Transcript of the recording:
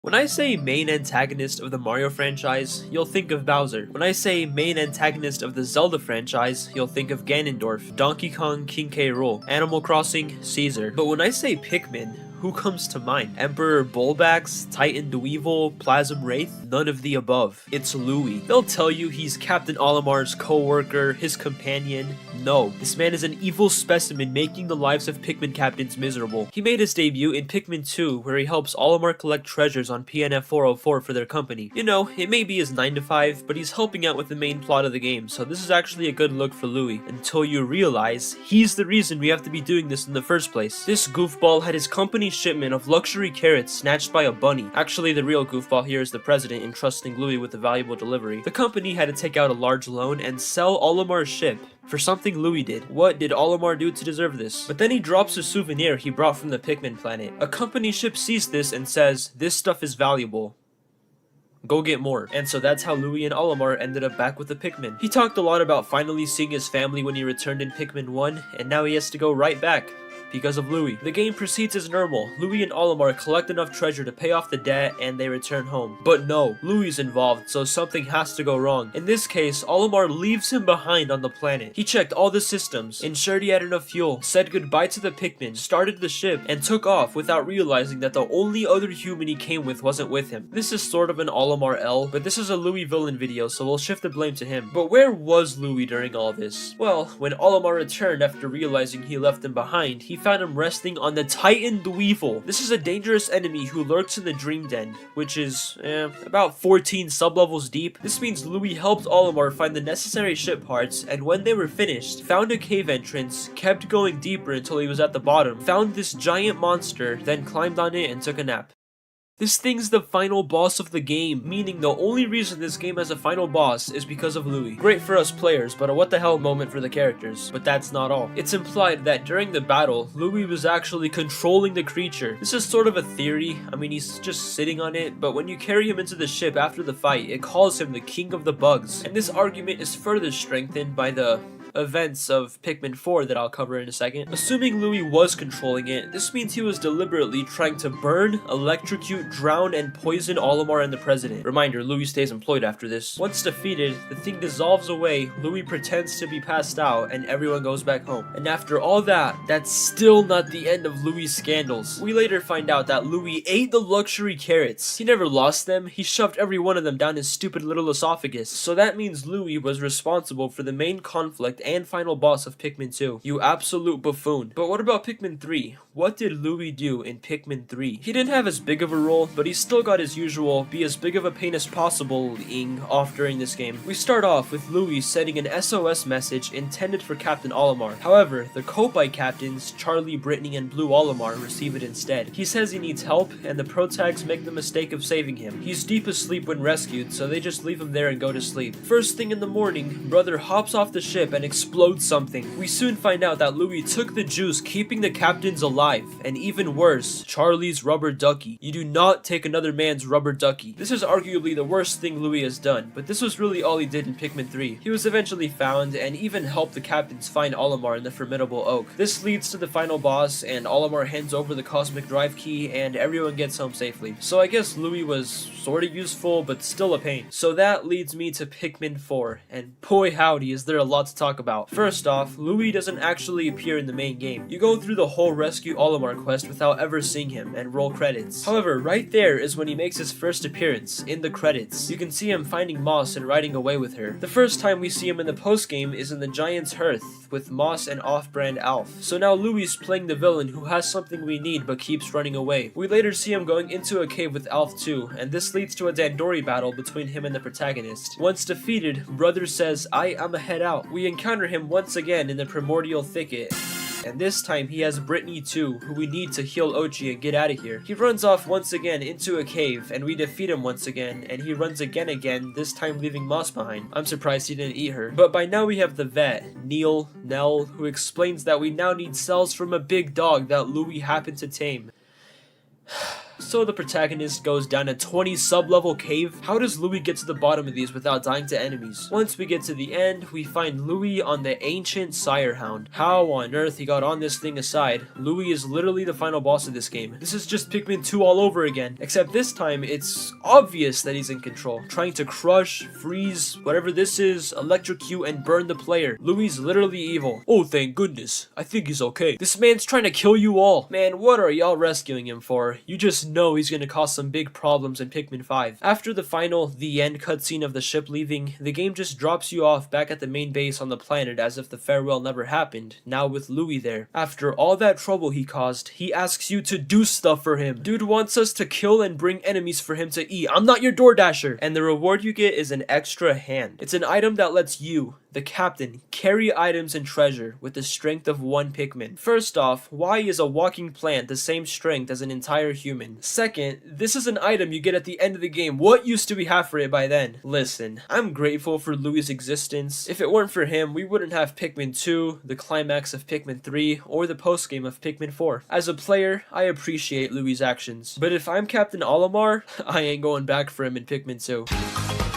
When I say main antagonist of the Mario franchise, you'll think of Bowser. When I say main antagonist of the Zelda franchise, you'll think of Ganondorf, Donkey Kong, King K. Rool, Animal Crossing, Caesar. But when I say Pikmin, who comes to mind? Emperor Bulbax, Titan Dweevil, Plasm Wraith? None of the above. It's Louie. They'll tell you he's Captain Olimar's co-worker, his companion. No, this man is an evil specimen making the lives of Pikmin captains miserable. He made his debut in Pikmin 2, where he helps Olimar collect treasures on PNF 404 for their company. You know, it may be his 9 to 5, but he's helping out with the main plot of the game, so this is actually a good look for Louie, until you realize he's the reason we have to be doing this in the first place. This goofball had his company's shipment of luxury carrots snatched by a bunny. Actually, the real goofball here is the president entrusting Louie with a valuable delivery. The company had to take out a large loan and sell Olimar's ship for something Louie did. What did Olimar do to deserve this? But then he drops a souvenir he brought from the Pikmin planet. A company ship sees this and says, "This stuff is valuable. Go get more." And so that's how Louie and Olimar ended up back with the Pikmin. He talked a lot about finally seeing his family when he returned in Pikmin 1, and now he has to go right back because of Louie. The game proceeds as normal. Louie and Olimar collect enough treasure to pay off the debt and they return home. But no, Louie's involved, so something has to go wrong. In this case, Olimar leaves him behind on the planet. He checked all the systems, ensured he had enough fuel, said goodbye to the Pikmin, started the ship, and took off without realizing that the only other human he came with wasn't with him. This is sort of an Olimar L, but this is a Louie villain video, so we'll shift the blame to him. But where was Louie during all this? Well, when Olimar returned after realizing he left him behind, he found him resting on the Titan Dweevil. This is a dangerous enemy who lurks in the Dream Den, which is, about 14 sublevels deep. This means Louie helped Olimar find the necessary ship parts, and when they were finished, found a cave entrance, kept going deeper until he was at the bottom, found this giant monster, then climbed on it and took a nap. This thing's the final boss of the game, meaning the only reason this game has a final boss is because of Louie. Great for us players, but a what the hell moment for the characters. But that's not all. It's implied that during the battle, Louie was actually controlling the creature. This is sort of a theory. I mean, he's just sitting on it, but when you carry him into the ship after the fight, it calls him the King of the Bugs. And this argument is further strengthened by the events of Pikmin 4 that I'll cover in a second. Assuming Louie was controlling it, this means he was deliberately trying to burn, electrocute, drown, and poison Olimar and the president. Reminder, Louie stays employed after this. Once defeated, the thing dissolves away, Louie pretends to be passed out, and everyone goes back home. And after all that, that's still not the end of Louie's scandals. We later find out that Louie ate the luxury carrots. He never lost them, he shoved every one of them down his stupid little esophagus. So that means Louie was responsible for the main conflict and final boss of Pikmin 2. You absolute buffoon. But what about Pikmin 3? What did Louie do in Pikmin 3? He didn't have as big of a role, but he still got his usual be as big of a pain as possible-ing off during this game. We start off with Louie sending an SOS message intended for Captain Olimar. However, the Kopite captains, Charlie, Brittany, and Blue Olimar receive it instead. He says he needs help, and the protags make the mistake of saving him. He's deep asleep when rescued, so they just leave him there and go to sleep. First thing in the morning, Brother hops off the ship and explodes something. We soon find out that Louie took the juice keeping the captains alive, and even worse, Charlie's rubber ducky. You do not take another man's rubber ducky. This is arguably the worst thing Louie has done, but this was really all he did in Pikmin 3. He was eventually found and even helped the captains find Olimar in the formidable oak. This leads to the final boss, and Olimar hands over the cosmic drive key and everyone gets home safely. So I guess Louie was sorta useful, but still a pain. So that leads me to Pikmin 4, and boy howdy is there a lot to talk about. First off, Louie doesn't actually appear in the main game. You go through the whole rescue Olimar quest without ever seeing him and roll credits. However, right there is when he makes his first appearance, in the credits. You can see him finding Moss and riding away with her. The first time we see him in the post-game is in the Giant's Hearth with Moss and off-brand Alf. So now Louie's playing the villain who has something we need but keeps running away. We later see him going into a cave with Alf too, and this leads to a Dandori battle between him and the protagonist. Once defeated, Brother says, I'ma head out. We encounter him once again in the primordial thicket. And this time he has Brittany too, who we need to heal Ochi and get out of here. He runs off once again into a cave, and we defeat him once again, and he runs again, this time leaving Moss behind. I'm surprised he didn't eat her. But by now we have the vet, Nell, who explains that we now need cells from a big dog that Louie happened to tame. So the protagonist goes down a 20 sub-level cave. How does Louie get to the bottom of these without dying to enemies? Once we get to the end, we find Louie on the ancient Sire Hound. How on earth he got on this thing aside? Louie is literally the final boss of this game. This is just Pikmin 2 all over again, except this time it's obvious that he's in control, trying to crush, freeze, whatever this is, electrocute, and burn the player. Louie's literally evil. Oh, thank goodness. I think he's okay. This man's trying to kill you all. Man, what are y'all rescuing him for? You just know he's gonna cause some big problems in Pikmin 5. After the final, the end cutscene of the ship leaving, the game just drops you off back at the main base on the planet as if the farewell never happened, now with Louie there. After all that trouble he caused, he asks you to do stuff for him. Dude wants us to kill and bring enemies for him to eat. I'm not your DoorDasher. And the reward you get is an extra hand. It's an item that lets you, the captain, carry items and treasure with the strength of one Pikmin. First off, why is a walking plant the same strength as an entire human? Second, this is an item you get at the end of the game. What use do we have for it by then? Listen, I'm grateful for Louie's existence. If it weren't for him, we wouldn't have Pikmin 2, the climax of Pikmin 3, or the postgame of Pikmin 4. As a player, I appreciate Louie's actions. But if I'm Captain Olimar, I ain't going back for him in Pikmin 2.